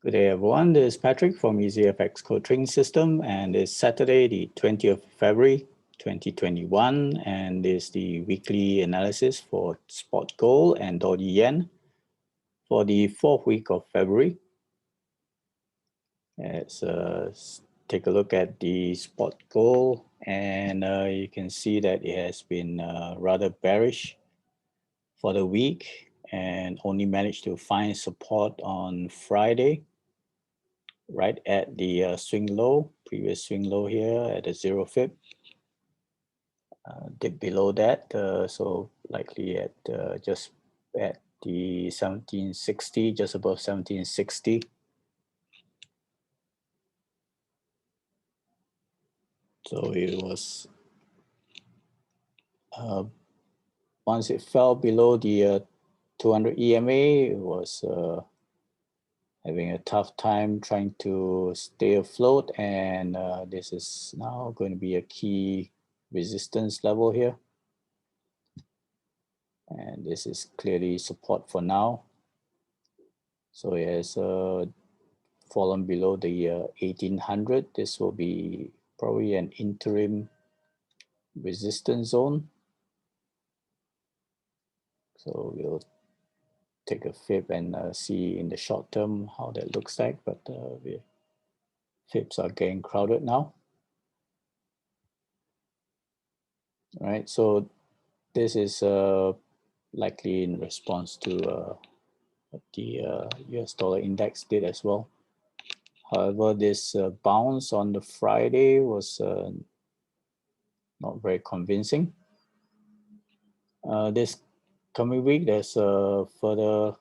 Good day, everyone. This is Patrick from EasyFX Code Trading System, and it's Saturday, the 20th of February, 2021, and this is the weekly analysis for spot gold and Dollar yen for the fourth week of February. Let's take a look at the spot gold, and you can see that it has been rather bearish for the week and only managed to find support on Friday, right at the swing low, previous swing low here at the 0 Fib. Dip below that, so likely at just at the 1760, just above 1760. So it was, once it fell below the 200 EMA, it was having a tough time trying to stay afloat, and this is now going to be a key resistance level here, and this is clearly support for now. So it has fallen below the 1800. This will be probably an interim resistance zone, so we'll take a fib and see in the short term how that looks like, but fibs are getting crowded now. All right, so this is likely in response to what the US dollar index did as well. However, this bounce on the Friday was not very convincing. This coming week, there's further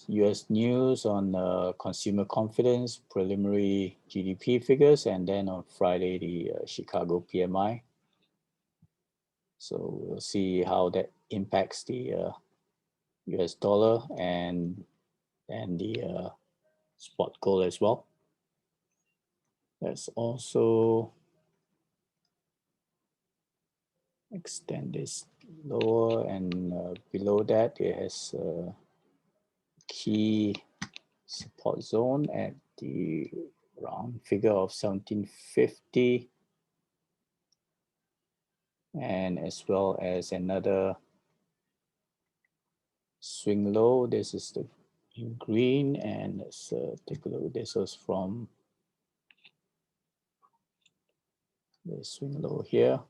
US news on consumer confidence, preliminary GDP figures, and then on Friday, the Chicago PMI. So we'll see how that impacts the US dollar and the spot gold as well. Let's also extend this lower, and below that it has key support zone at the round figure of 1750, and as well as another swing low. This is the in green, and let's take a look. This was from the swing low here.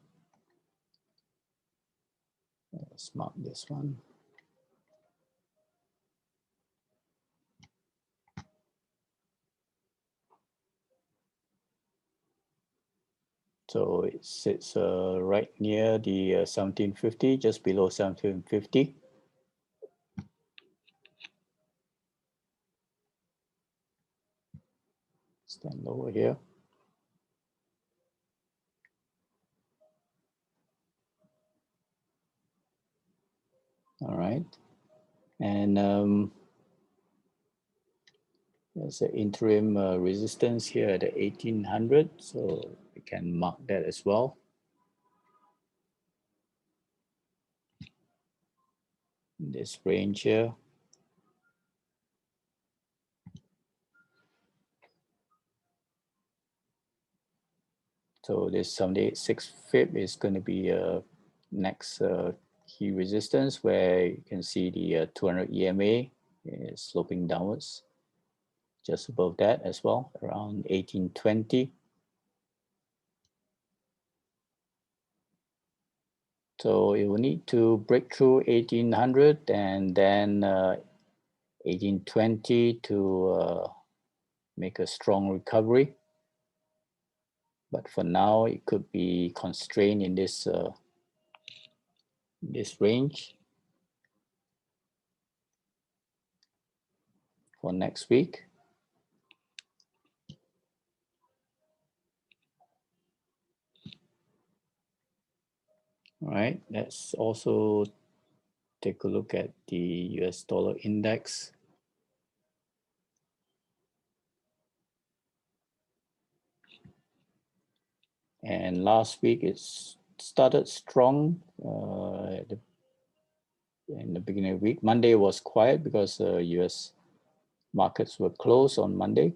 Let's mark this one. So it sits right near the 1750, just below 1750. Stand lower here. All right, and there's an interim resistance here at the 1800, so we can mark that as well. This range here. So this 78.6 Fib is going to be next key resistance, where you can see the 200 EMA is sloping downwards. Just above that as well, around 1820. So it will need to break through 1800 and then 1820 to make a strong recovery. But for now, it could be constrained in this range for next week. All right, let's also take a look at the US dollar index. And last week it started strong in the beginning of the week. Monday was quiet because US markets were closed on Monday,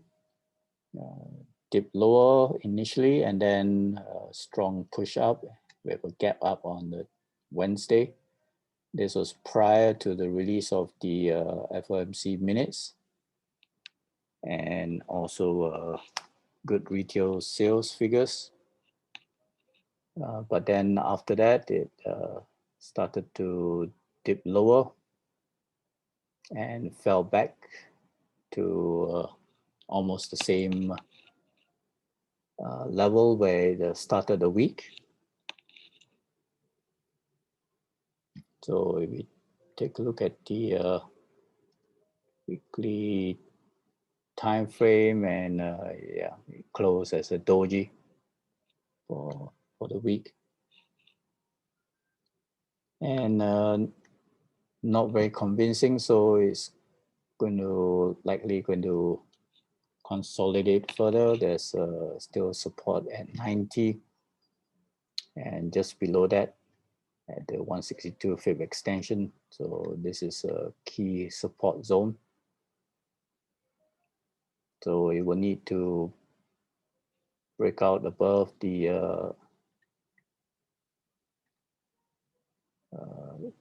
dipped lower initially, and then strong push up. We have a gap up on the Wednesday. This was prior to the release of the FOMC minutes, and also good retail sales figures. But then after that, it started to dip lower and fell back to almost the same level where it started the week. So if we take a look at the weekly time frame, and yeah, it closed as a doji for the week, and not very convincing. So it's likely going to consolidate further. There's still support at 90, and just below that at the 162.5 extension. So this is a key support zone. So it will need to break out above the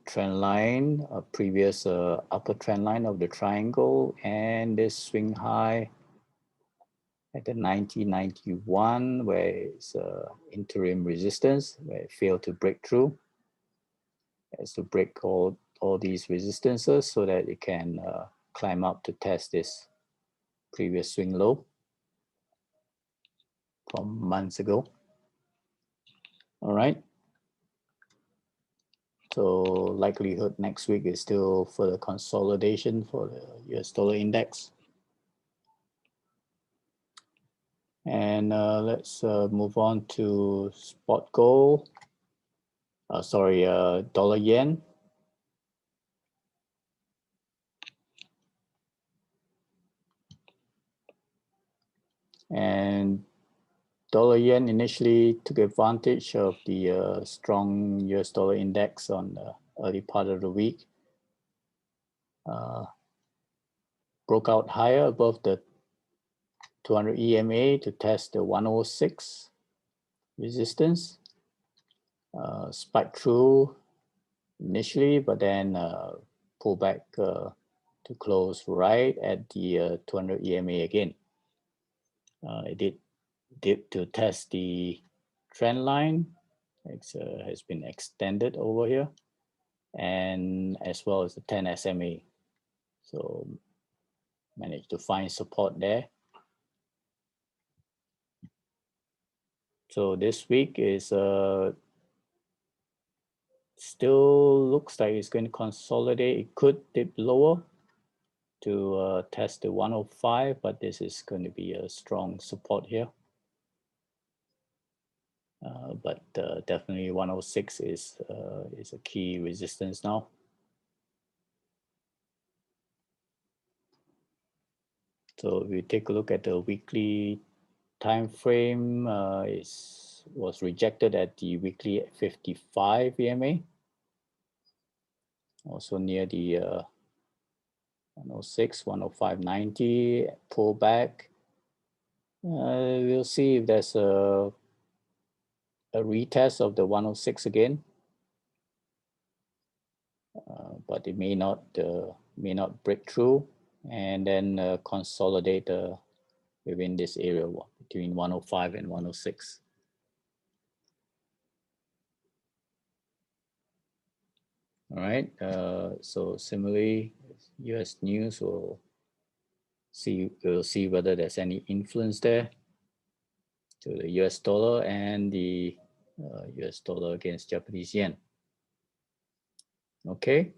trend line, a previous upper trend line of the triangle, and this swing high at the 90.91, where it's interim resistance, where it failed to break through. It has to break all these resistances so that it can climb up to test this previous swing low from months ago. All right. So likelihood next week is still further consolidation for the US dollar index. And let's move on to spot gold. Dollar yen. And dollar yen initially took advantage of the strong US dollar index on the early part of the week. Broke out higher above the 200 EMA to test the 106 resistance. Spiked through initially, but then pull back to close right at the 200 EMA again. It did dip to test the trend line. It has been extended over here, and as well as the 10 SMA. So managed to find support there. So this week is still looks like it's going to consolidate. It could dip lower to test the 105, but this is going to be a strong support here. But definitely 106 is a key resistance now. So if we take a look at the weekly time frame, was rejected at the weekly 55 EMA, also near the 106, 105.90 pullback. We'll see if there's a retest of the 106 again, but it may not break through and then consolidate within this area between 105 and 106. All right, so similarly, US news we'll see whether there's any influence there to the US dollar and the US dollar against Japanese yen. Okay,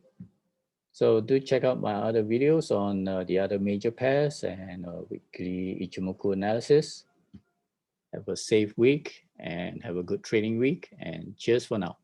so do check out my other videos on the other major pairs and weekly Ichimoku analysis. Have a safe week and have a good trading week, and cheers for now.